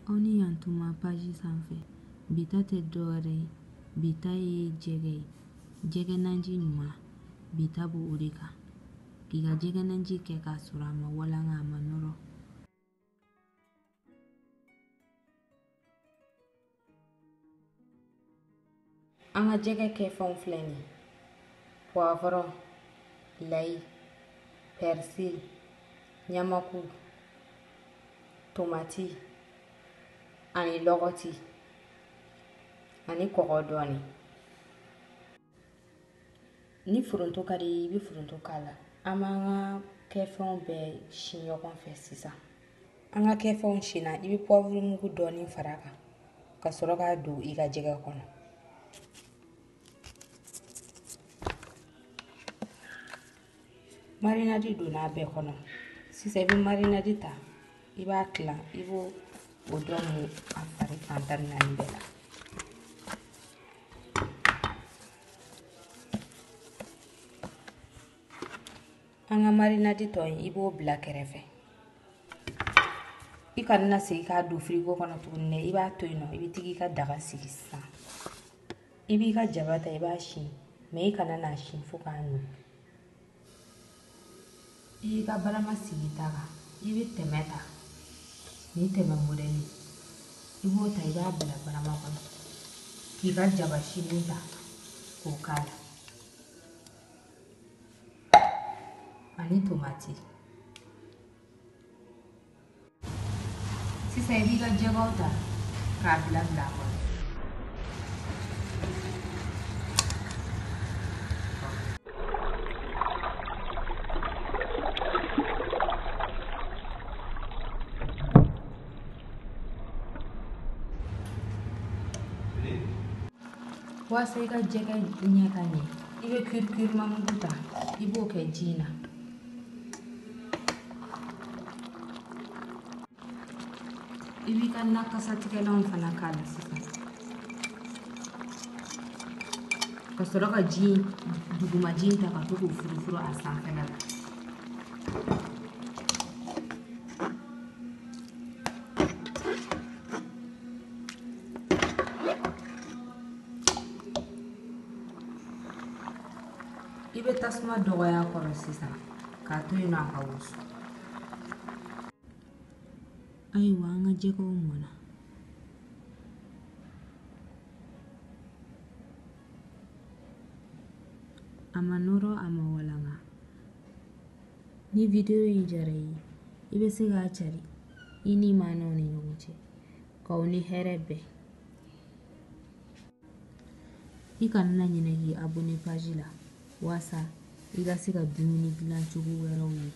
Oni yantuma page sanfɛ bita tɛ dɔwɛrɛ ye bita ye jɛgɛ ye jɛgɛ nanji ɲuman bita b'o o de kan k'i ka jɛgɛ nanji kɛ k'a sɔrɔ a ma walanga a ma nɔrɔ. An ka jɛgɛ kɛfɛnw filɛ nin ye poivron layi persil ɲamaku tomati ani lɔgɔti ani kɔgɔ dɔɔni. Ni foronto ka di i bɛ foronto k'a la. An b'an ka kɛfɛnw bɛɛ si ɲɔgɔn fɛ sisan. An ka kɛfɛnw sina i bɛ poivre mugu dɔɔni far'a kan ka sɔrɔ k'a don i ka jɛgɛ kɔnɔ. Marinade donna a bɛɛ kɔnɔ. Sisan i bɛ marinade ta i b'a tila i b'o dɔ mun a fari fan 14 bɛɛ la. An ka marinade tɔ in i b'o bila kɛrɛfɛ. I kana na segin k'a don frigo kɔnɔ tuguni dɛ i b'a to yen nɔ i bɛ tigi ka daga sigi sisan. I b'i ka jaba ta i b'a sin mais i kana n'a sin fo k'a nugu. I y'i ka barama sigi ta kan i bɛ tɛmɛ ta ni tɛmɛ modèle i b'o ta i b'a bila barama kɔnɔ k'i ka jaba sinin ta k'o k'a la ani tomati. Sisan i b'i ka jɛgɛw ta k'a bila a kɔnɔ. Walasa i ka jɛgɛ ɲɛ ka ɲɛ i bɛ curcuma mugu ta i b'o kɛ ji na. I b'i ka nakasatigɛlanw fana k'a la sisan ka sɔrɔ ka dugumaji ta ka to k'o furufuru a sanfɛla la. I bɛ tasuma dɔgɔya a kɔrɔ sisan k'a to yen nɔ a ka wusu. Ayiwa an ka jɛgɛw mɔna. A ma nɔrɔ a ma walanga. Ni video in diyara i ye i bɛ se k'a cari i ni maanaw ni ɲɔgɔn cɛ k'aw ni hɛrɛ bɛn. I kana na ɲinɛ k'i abonné page la walasa i ka se ka dumuni dilan cogo wɛrɛw ye.